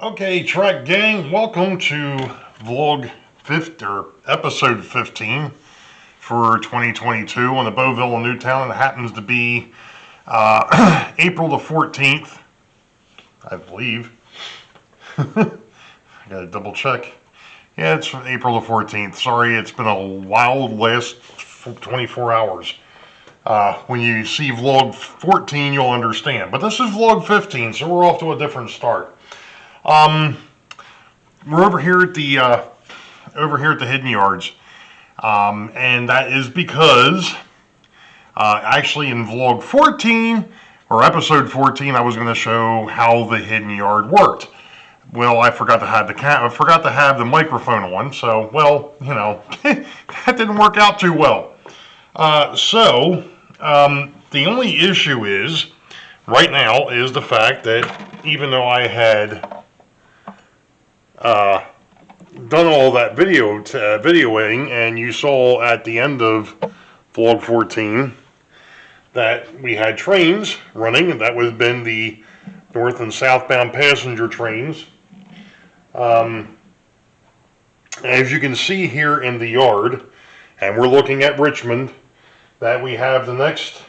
Okay, Track Gang, welcome to vlog 50, or episode 15 for 2022 on the Boeville in Newtown. It happens to be April the 14th, I believe. I gotta double check. Yeah, it's April the 14th. Sorry, it's been a wild last 24 hours. When you see vlog 14, you'll understand. But this is vlog 15, so we're off to a different start. We're over here at the Hidden Yards, and that is because actually in vlog 14 or episode 14, I was going to show how the Hidden Yard worked. Well, I forgot to have the microphone on, so well, you know, that didn't work out too well. The only issue is right now is the fact that even though I had done all that videoing, and you saw at the end of vlog 14 that we had trains running, and that would have been the north and southbound passenger trains. As you can see here in the yard, and we're looking at Richmond, that we have the next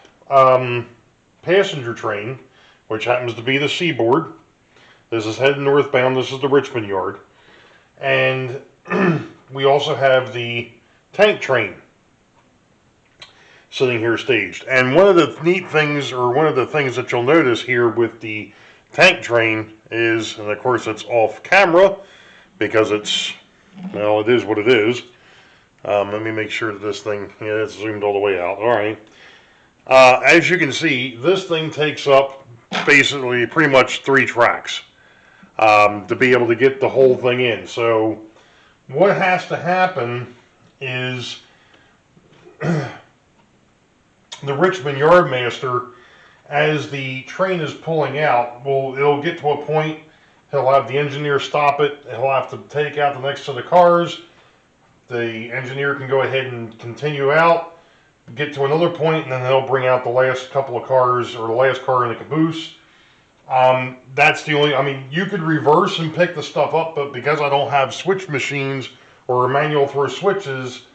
passenger train, which happens to be the Seaboard. This is heading northbound. This is the Richmond yard. And we also have the tank train sitting here staged. And one of the neat things, or one of the things that you'll notice here with the tank train is, and of course it's off camera because it's, well, it is what it is. Let me make sure that this thing, yeah, it's zoomed all the way out. All right. As you can see, this thing takes up basically pretty much 3 tracks. To be able to get the whole thing in. So what has to happen is the Richmond Yardmaster, as the train is pulling out, it'll get to a point, he'll have the engineer stop it, he'll have to take out the next set of cars, the engineer can go ahead and continue out, get to another point, and then he'll bring out the last couple of cars, or the last car in the caboose. That's the only, I mean, you could reverse and pick the stuff up, but because I don't have switch machines or manual throw switches,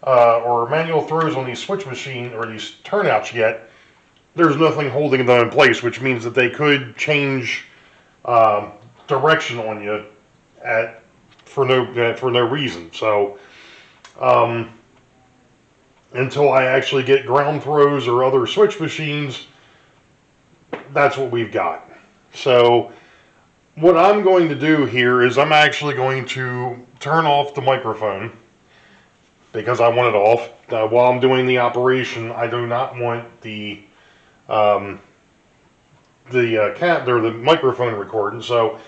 or manual throws on these switch machine or these turnouts yet, there's nothing holding them in place, which means that they could change direction on you for no reason. So until I actually get ground throws or other switch machines, that's what we've got. So what I'm going to do here is I'm actually going to turn off the microphone because I want it off. While I'm doing the operation, I do not want the microphone recording. So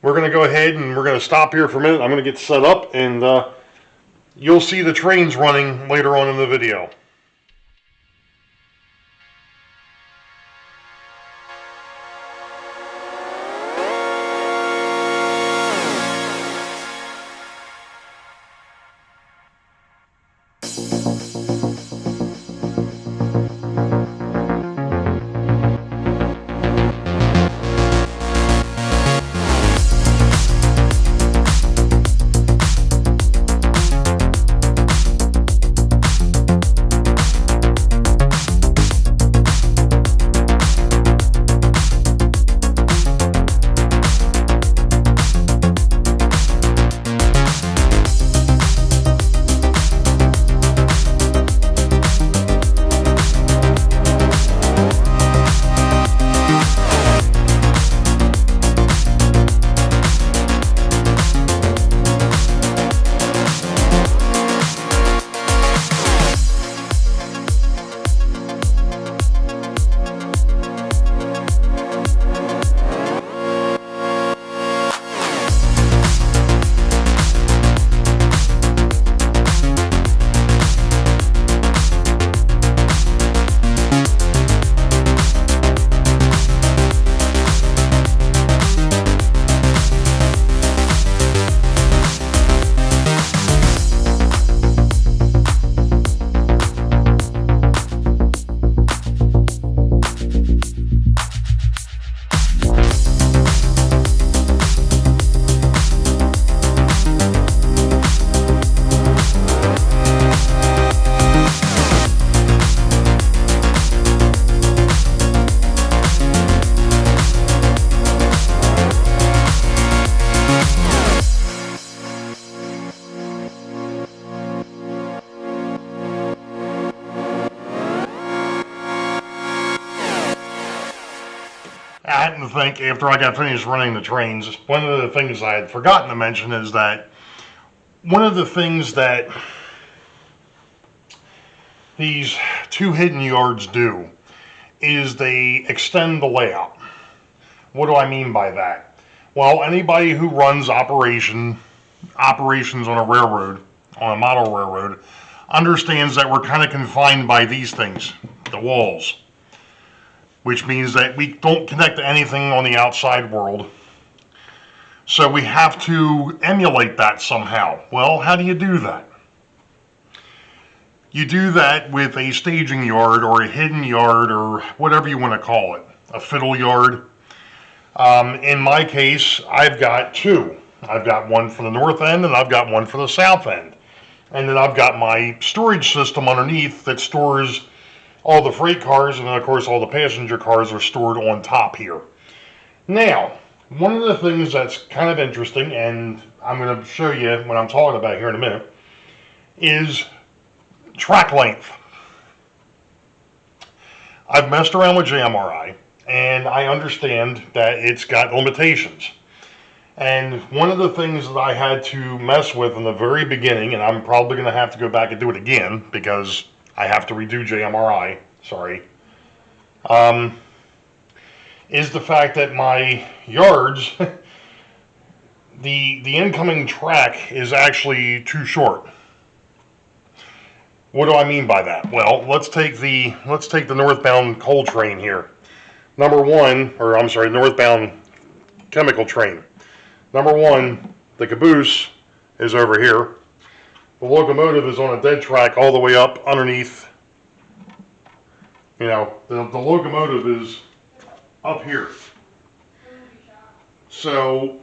we're going to go ahead and we're going to stop here for a minute. I'm going to get set up, and you'll see the trains running later on in the video. I had to think after I got finished running the trains, one of the things I had forgotten to mention is that one of the things that these two hidden yards do is they extend the layout. What do I mean by that? Well, anybody who runs operations on a railroad, on a model railroad, understands that we're kind of confined by these things, the walls, which means that we don't connect to anything on the outside world. So we have to emulate that somehow. Well, how do you do that? You do that with a staging yard or a hidden yard or whatever you want to call it, a fiddle yard. In my case, I've got two. I've got one for the north end and I've got one for the south end. And then I've got my storage system underneath that stores all the freight cars, and then of course all the passenger cars are stored on top here. Now, one of the things that's kind of interesting, and I'm going to show you what I'm talking about here in a minute, is track length. I've messed around with JMRI, and I understand that it's got limitations. And one of the things that I had to mess with in the very beginning, and I'm probably going to have to go back and do it again because I have to redo JMRI, sorry, is the fact that my yards, the incoming track is actually too short. What do I mean by that? Well, let's take the northbound coal train here. Northbound chemical train. Number one, the caboose is over here. The locomotive is on a dead track all the way up underneath. You know, the locomotive is up here. So,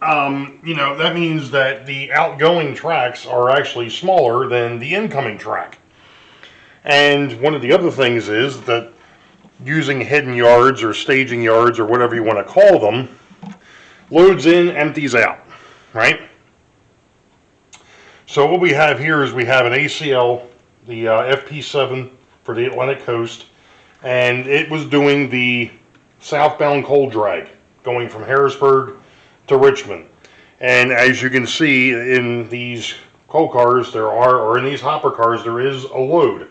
that means that the outgoing tracks are actually smaller than the incoming track. And one of the other things is that using hidden yards or staging yards or whatever you want to call them, loads in, empties out, right? So what we have here is we have an ACL, the FP7 for the Atlantic Coast, and it was doing the southbound coal drag going from Harrisburg to Richmond. And as you can see in these coal cars, or in these hopper cars, there is a load.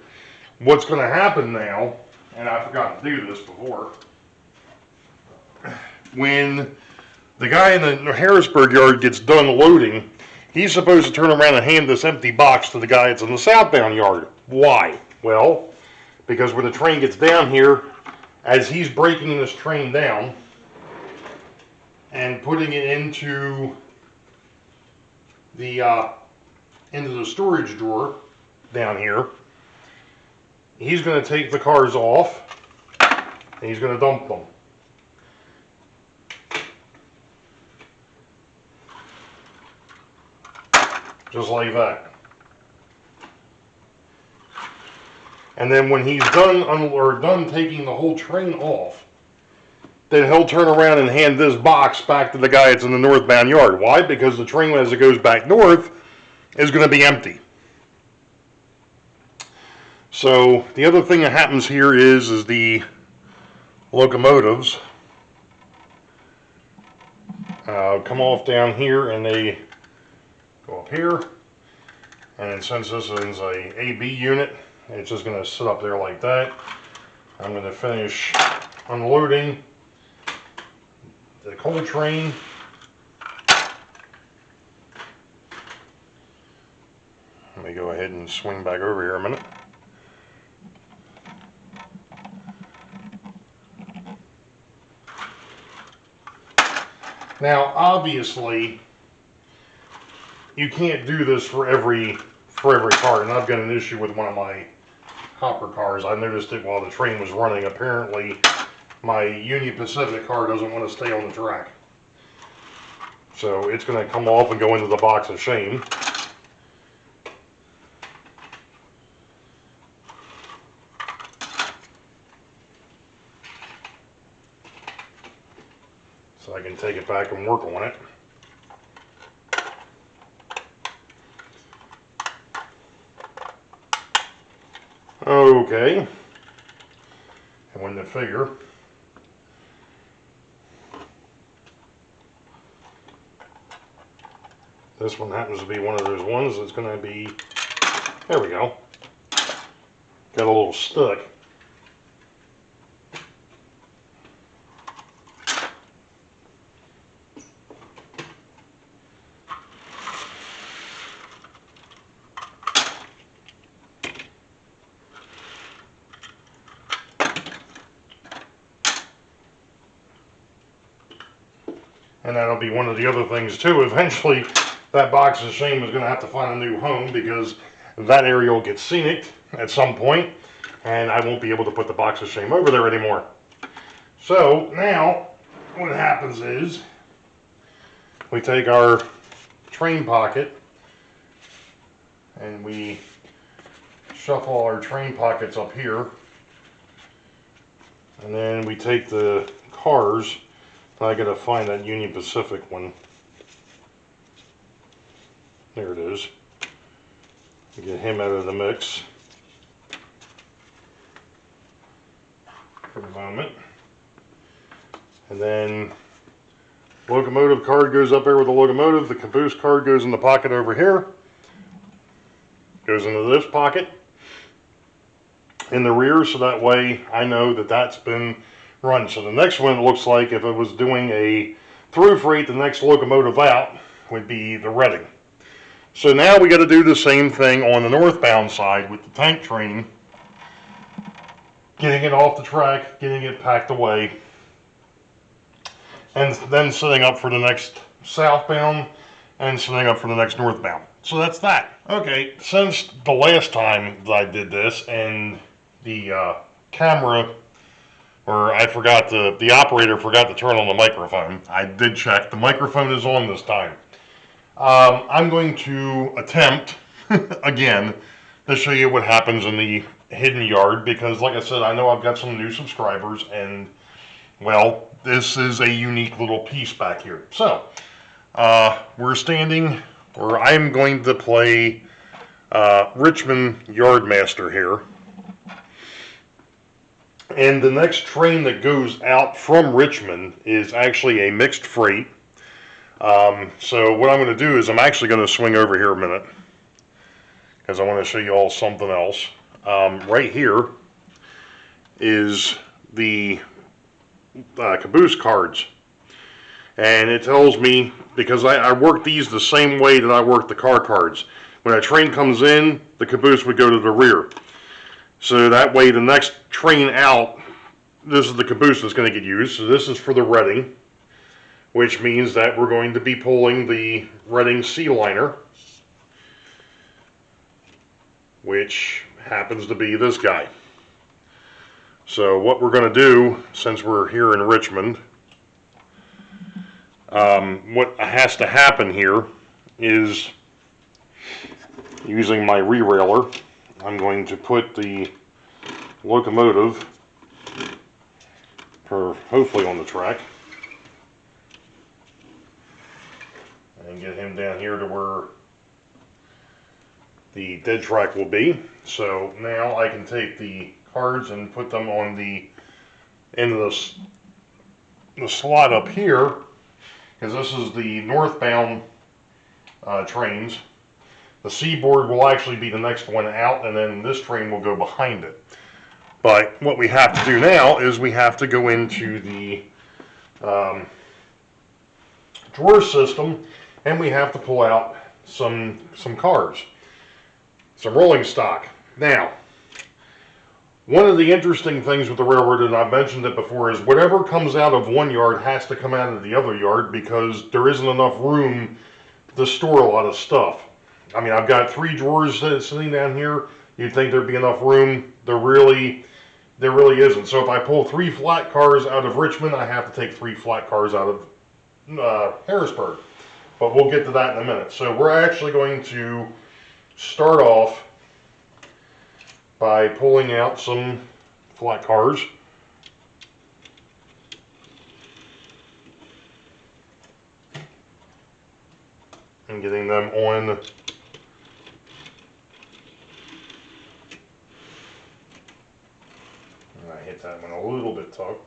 What's going to happen now, and I forgot to do this before, when the guy in the Harrisburg yard gets done loading, he's supposed to turn around and hand this empty box to the guy that's in the southbound yard. Why? Well, because when the train gets down here, as he's breaking this train down and putting it into the storage drawer down here, he's going to take the cars off and he's going to dump them. Just like that. And then when he's done taking the whole train off, then he'll turn around and hand this box back to the guy that's in the northbound yard. Why? Because the train, as it goes back north, is going to be empty. So the other thing that happens here is the locomotives come off down here and they go up here, and then since this is a AB unit, it's just going to sit up there like that. I'm going to finish unloading the coal train. Let me go ahead and swing back over here a minute. Now, obviously, you can't do this for every car, and I've got an issue with one of my hopper cars. I noticed it while the train was running. Apparently, my Union Pacific car doesn't want to stay on the track. So it's going to come off and go into the box of shame. So I can take it back and work on it. Okay, and when the figure, This one happens to be one of those ones that's going to be, there we go, got a little stuck. And that'll be one of the other things too. Eventually, that box of shame is going to have to find a new home because that area will get scenic at some point, and I won't be able to put the box of shame over there anymore. So now, what happens is, we take our train pocket and we shuffle our train pockets up here, and then we take the cars. I gotta find that Union Pacific one. There it is. Get him out of the mix for the moment. And then locomotive card goes up there with the locomotive. The caboose card goes in the pocket over here. Goes into this pocket in the rear, so that way I know that that's been run. So the next one, it looks like if it was doing a through freight, the next locomotive out would be the Reading. So now we got to do the same thing on the northbound side with the tank train, getting it off the track, getting it packed away, and then setting up for the next southbound and setting up for the next northbound. So that's that. Okay, since the last time that I did this and the camera, or I forgot the operator forgot to turn on the microphone. I did check. The microphone is on this time. I'm going to attempt, again, to show you what happens in the hidden yard, because like I said, I know I've got some new subscribers, and, well, this is a unique little piece back here. So, we're standing, or I'm going to play Richmond Yardmaster here. And the next train that goes out from Richmond is actually a mixed freight. So what I'm going to do is I'm actually going to swing over here a minute, because I want to show you all something else. Right here is the caboose cards. And it tells me, because I work these the same way that I work the car cards. When a train comes in, the caboose would go to the rear. So that way the next train out, this is the caboose that's going to get used. So this is for the Reading, which means that we're going to be pulling the Reading Sea Liner, which happens to be this guy. So what we're going to do, since we're here in Richmond, what has to happen here is, using my re-railer, I'm going to put the locomotive, hopefully on the track, and get him down here to where the dead track will be. So now I can take the cards and put them on the end of the slot up here, because this is the northbound trains. The seaboard will actually be the next one out, and then this train will go behind it. But what we have to do now is we have to go into the drawer system, and we have to pull out some cars, some rolling stock. Now, one of the interesting things with the railroad, and I've mentioned it before, is whatever comes out of one yard has to come out of the other yard, because there isn't enough room to store a lot of stuff. I mean, I've got 3 drawers sitting down here. You'd think there'd be enough room. There really isn't. So if I pull 3 flat cars out of Richmond, I have to take 3 flat cars out of Harrisburg. But we'll get to that in a minute. So we're actually going to start off by pulling out some flat cars. And getting them on I hit that one a little bit tough,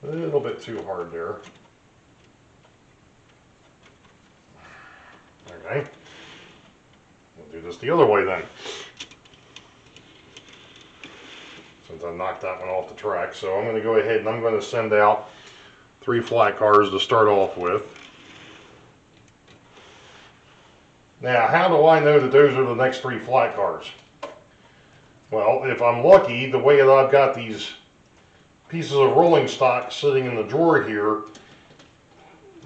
a little bit too hard there. Okay. We'll do this the other way then. Since I knocked that one off the track. So I'm going to go ahead and I'm going to send out 3 flat cars to start off with. Now, how do I know that those are the next 3 flat cars? Well, if I'm lucky, the way that I've got these pieces of rolling stock sitting in the drawer here,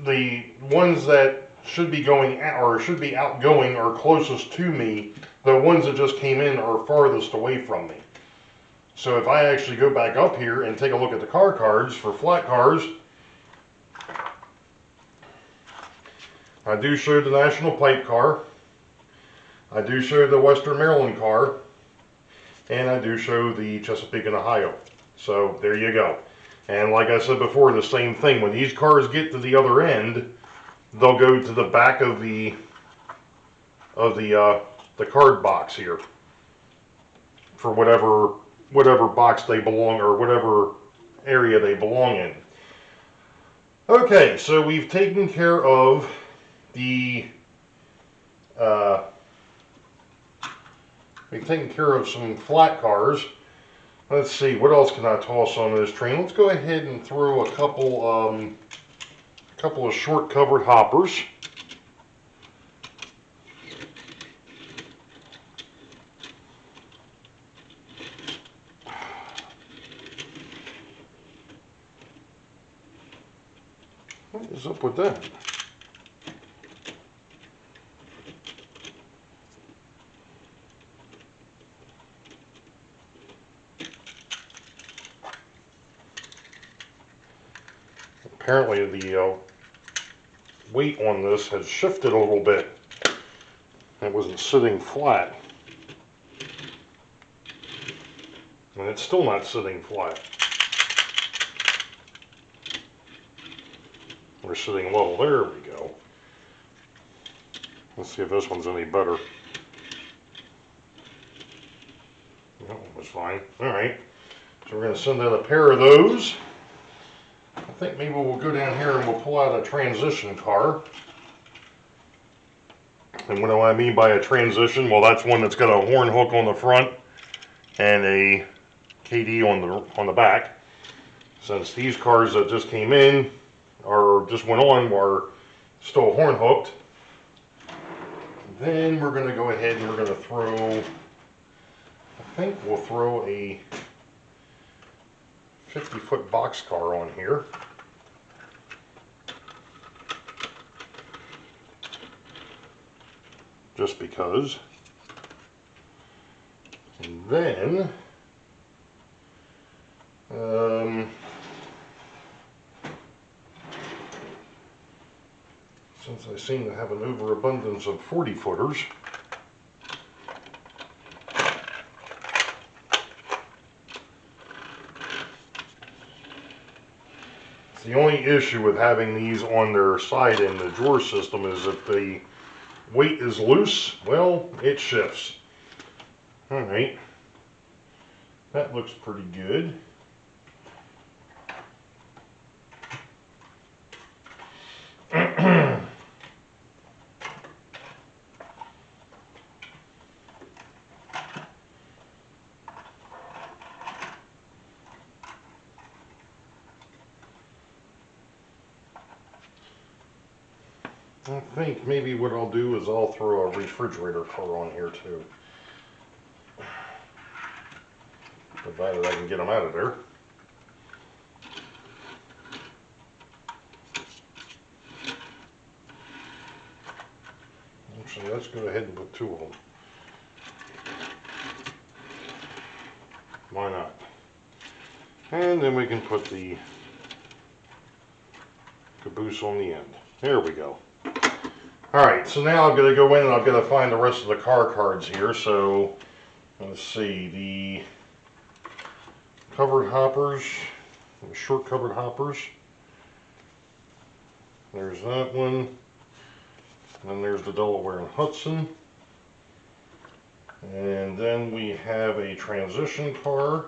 the ones that should be going out or should be outgoing or closest to me, the ones that just came in are farthest away from me. So if I actually go back up here and take a look at the car cards for flat cars, I do show the National Pipe car, I do show the Western Maryland car, and I do show the Chesapeake and Ohio. So there you go. And like I said before, the same thing. When these cars get to the other end, they'll go to the back of the card box here for whatever box they belong or whatever area they belong in. Okay, so we've taken care of some flat cars. Let's see, what else can I toss on this train? Let's go ahead and throw a couple of short covered hoppers. What is up with that? Apparently the weight on this has shifted a little bit. It wasn't sitting flat. And it's still not sitting flat. We're sitting level. There we go. Let's see if this one's any better. That one was fine. Alright. So we're going to send out a pair of those. I think maybe we'll go down here and we'll pull out a transition car. And what do I mean by a transition? Well, that's one that's got a horn hook on the front and a KD on the back. Since these cars that just came in or just went on were still horn hooked. Then we're going to go ahead and we're going to throw, I think we'll throw a 50-foot boxcar on here. Just because. And then, since I seem to have an overabundance of 40-footers, the only issue with having these on their side in the drawer system is if the weight is loose, well, it shifts. Alright. That looks pretty good. I think maybe what I'll do is I'll throw a refrigerator car on here too. Provided I can get them out of there. Actually, let's go ahead and put 2 of them. Why not? And then we can put the caboose on the end. There we go. Alright, so now I'm going to go in and I'm going to find the rest of the car cards here. So, let's see, the covered hoppers, the short covered hoppers. There's that one. And then there's the Delaware and Hudson. And then we have a transition car.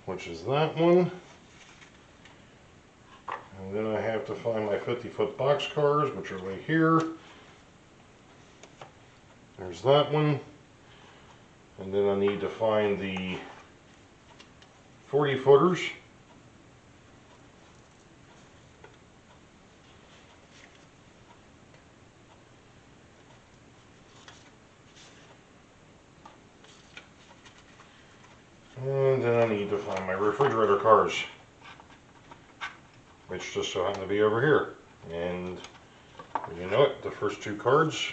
Which is that one. And then I to find my 50-foot box cars, which are right here. There's that one. And then I need to find the 40-footers. And then I need to find my refrigerator cars, which just so happen to be over here. And you know it, the first two cards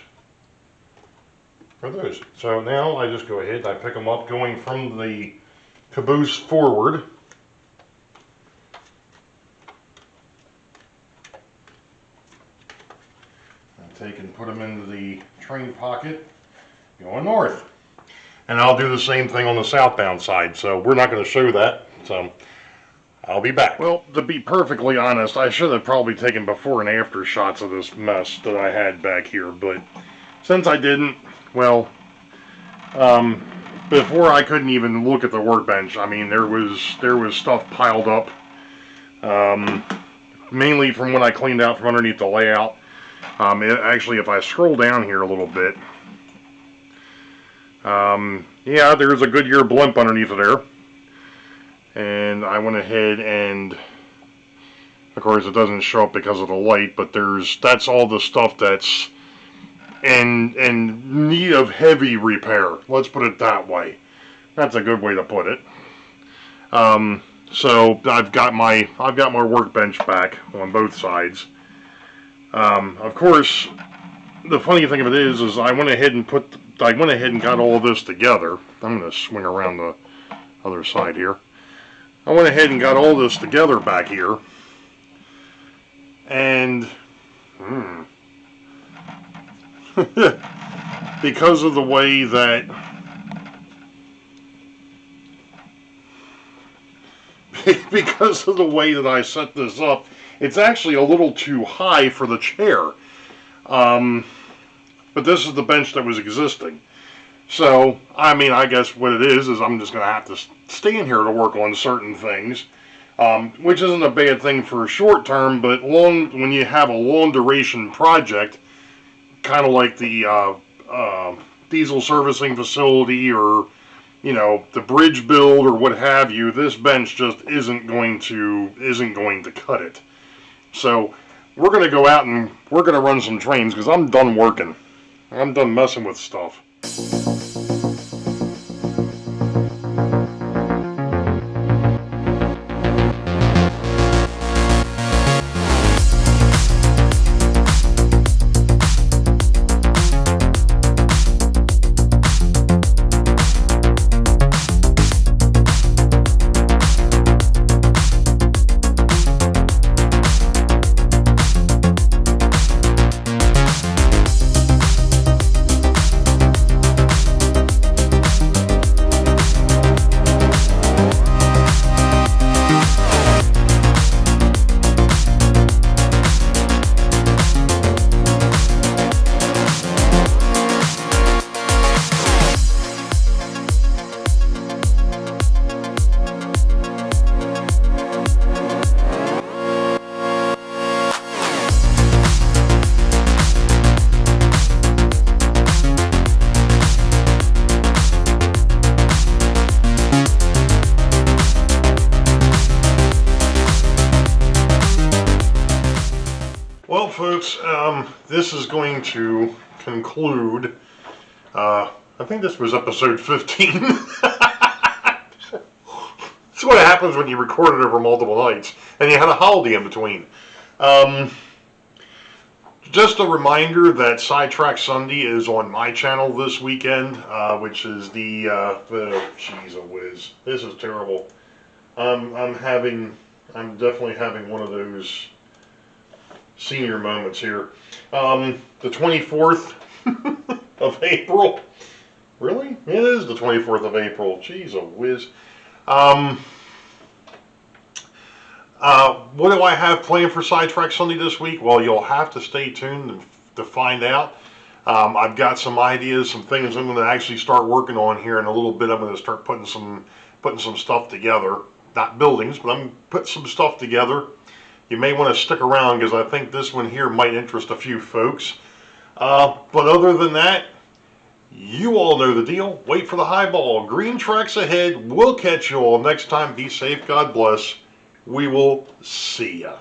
are those. So now I just go ahead and I pick them up going from the caboose forward. I take and put them into the train pocket going north. And I'll do the same thing on the southbound side, so we're not going to show that, so I'll be back. Well, to be perfectly honest, I should have probably taken before and after shots of this mess that I had back here, but since I didn't, well, before I couldn't even look at the workbench. I mean, there was stuff piled up, mainly from when I cleaned out from underneath the layout. Actually, if I scroll down here a little bit, yeah, there's a Goodyear blimp underneath of there. And I went ahead and, of course, it doesn't show up because of the light, but that's all the stuff that's in need of heavy repair. Let's put it that way. That's a good way to put it. So I've got my workbench back on both sides. Of course, the funny thing of it is I went ahead and got all this together. I'm going to swing around the other side here. I went ahead and got all this together back here, and because of the way that I set this up, it's actually a little too high for the chair. But this is the bench that was existing. So, I mean, I guess what it is I'm just going to have to stand here to work on certain things, which isn't a bad thing for short term, but when you have a long duration project, kind of like the diesel servicing facility or, you know, the bridge build or what have you, this bench just isn't going to cut it. So, we're going to go out and we're going to run some trains because I'm done working. I'm done messing with stuff. Well, folks, this is going to conclude, I think this was episode 15. That's what happens when you record it over multiple nights, and you had a holiday in between. Just a reminder that Sidetrack Sunday is on my channel this weekend, which is jeez a whiz. This is terrible. I'm definitely having one of those senior moments here. The 24th of April. Really? It is the 24th of April. Jeez a whiz. What do I have planned for Sidetrack Sunday this week? Well, you'll have to stay tuned to find out. I've got some ideas, some things I'm going to actually start working on here in a little bit. I'm going to start putting some stuff together. Not buildings, but I'm putting some stuff together. you may want to stick around because I think this one here might interest a few folks. But other than that, you all know the deal. Wait for the highball. Green tracks ahead. We'll catch you all next time. Be safe. God bless. We will see ya.